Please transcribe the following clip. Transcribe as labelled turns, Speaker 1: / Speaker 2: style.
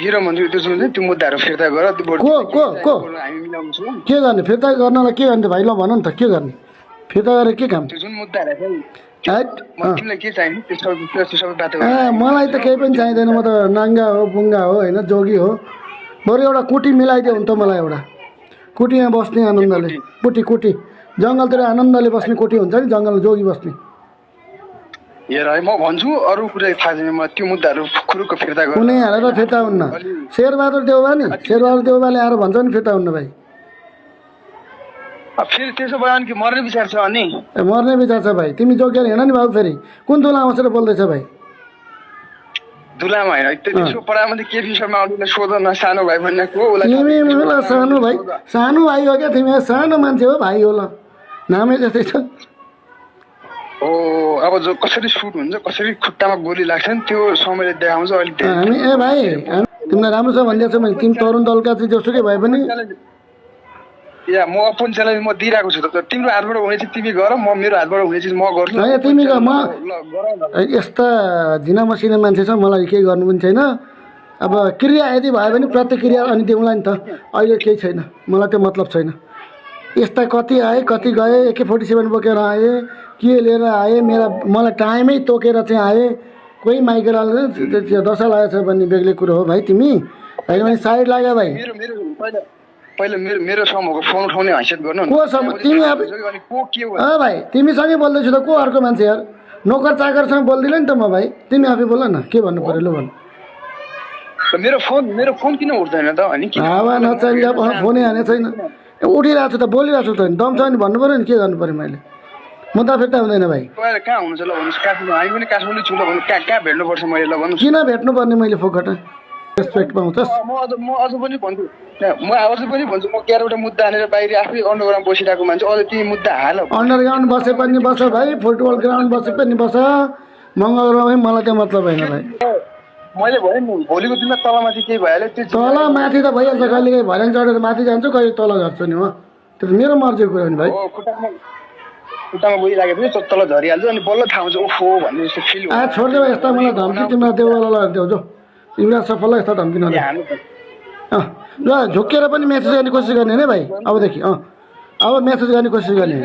Speaker 1: hero भन्छु त्यो जुन चाहिँ त्यो मुद्दाहरू फिर्ता गर त्यो बोर्ड
Speaker 2: को
Speaker 1: हामी मिलाउँछौँ
Speaker 2: के गर्ने फिर्ता गर्नलाई के गर्ने भाइ ल भन नि त के गर्ने फिर्ता गरेर के काम
Speaker 1: त्यो जुन मुद्दाहरू
Speaker 2: हैट
Speaker 1: तिमीलाई के चाहिन्छ त्यो सबै बाटो
Speaker 2: मलाई त केही पनि चाहिँदैन म त नाङ्गा हो बुङ्गा हो होइन जोगी हो बरु एउटा कुटी मिलाइदियो भने त मलाई एउटा कुटीमा बस्ने आनन्दले कुटी जङ्गलतिर आनन्दले बस्ने कुटी हुन्छ नि जङ्गलमा जोगी बस्ने
Speaker 1: हेर है म भन्छु अरू कुरा थाहा छैन म त्यो मुद्दाहरू खुरुको फिर्ता गर
Speaker 2: कुनै हालेर फिर्ता हुन्न शेरबहादुर देउबा नि शेरबहादुर देउबाले आएर भन्छ नि फिर्ता हुन्न भाइ
Speaker 1: फेरि त्यसो भयो भने कि मर्ने विचार छ अनि
Speaker 2: मर्ने विचार छ भाइ तिमी जोगिएर हिँड नि बाबु फेरि कुन दुलामा बसेर बोल्दैछ भाइ
Speaker 1: दुलामा होइन त्यसो पढामा के विषयमा आउँदैन सोध न सानो भाइ भन्ने को
Speaker 2: तिमी मलाई सानो भाइ हो क्या तिमी सानो मान्छे हो भाइ हो ल नामै जस्तै छ
Speaker 1: हो अब जो कसरी सुट हुन्छ कसरी खुट्टामा गोली लाग्छ नि त्यो समयले देखाउँछ अलिक
Speaker 2: हामी ए भाइ तिमीलाई राम्रो छ भनिदिएको छु मैले तिमी तरुण दलका चाहिँ जोसुकै भए पनि
Speaker 1: या म अपन च्यालेन्ज म दिइरहेको छु त तिम्रो हातबाट हुने चाहिँ तिमी गर म मेरो हातबाट हुने चाहिँ म गर्छु
Speaker 2: होइन तिमी म यस्ता झिना मसिना मान्छे छ मलाई केही गर्नु पनि छैन अब क्रिया यदि भयो भने प्रतिक्रिया अनि दिउँला नि त अहिले केही छैन मलाई त्यो मतलब छैन यस्ता कति आए कति गए AK-47 बोकेर आए के लिएर आए मलाई टाइमै तोकेर चाहिँ आए कोही माइकेल दशा लागेको छ भने बेग्लै कुरो हो भाइ तिमी होइन भने साइड लाग्यो भाइ
Speaker 1: पहिला मेरो समूहको फोन उठाउने हैसियत गर्नु
Speaker 2: कोसँग तिमी भाइ तिमीसँगै बोल्दैछु त को अर्को मान्छे यार नोकर चाकरसँग बोल्दिनँ नि त म भाइ तिमी आफै बोल न के भन्नु पर्यो लु भन्नु
Speaker 1: मेरो फोन किन उठ्दैन त अनि
Speaker 2: हावा नचाहिँदा फोनै हानेको छैन उठिरहेको छु त बोलिरहेको छु त दम छ नि भन्नु पऱ्यो नि के गर्नु पऱ्यो मैले मुद्दा फिर्ता हुँदैन भाइ
Speaker 1: कहाँ हुनुहुन्छ ल भन्नुहोस् काठमाडौँ हामी पनि काठमाडौँ छु ल भन्नु कहाँ भेट्नुपर्छ मैले ल भन्नु
Speaker 2: किन भेट्नुपर्ने मैले फोकट रेस्पेक्ट पाउँछस्
Speaker 1: म अझ पनि भन्छु म म 11वटा मुद्दा हानेर बाहिर आफै अन्डरग्राउन्ड बसिरहेको मान्छे अझ ती मुद्दा हाल
Speaker 2: अन्डरग्राउन्ड बसे पनि बस भाइ फुटबल ग्राउन्ड बसे पनि बस मङ्गलग्रहमै मलाई त्यो मतलब होइन भाइ
Speaker 1: मैले भने नि भोलिको दिनमा तलमाथि केही भइहाल्यो त्यो
Speaker 2: तल माथि त भइहाल्छ कहिले काहीँ भर्याङ चढेर माथि जान्छु कहिले तल झर्छु नि म त्यो मेरो मर्जीको कुरा नि भाइ
Speaker 1: खुट्टामा गोली लागेको थियो तल झरिहाल्छ अनि बल्ल थाहा हुन्छ ओहो भन्ने जस्तो फिल
Speaker 2: छोडिदेऊ यस्ता मलाई धम्की तिमीलाई देउवाला देऊ जो तिमीलाई सफल यस्ता धम्की नदेऊ ल झुकेर पनि मेसेज गर्ने कोसिस गर्ने होइन भाइ अबदेखि अब मेसेज गर्ने कोसिस गर्ने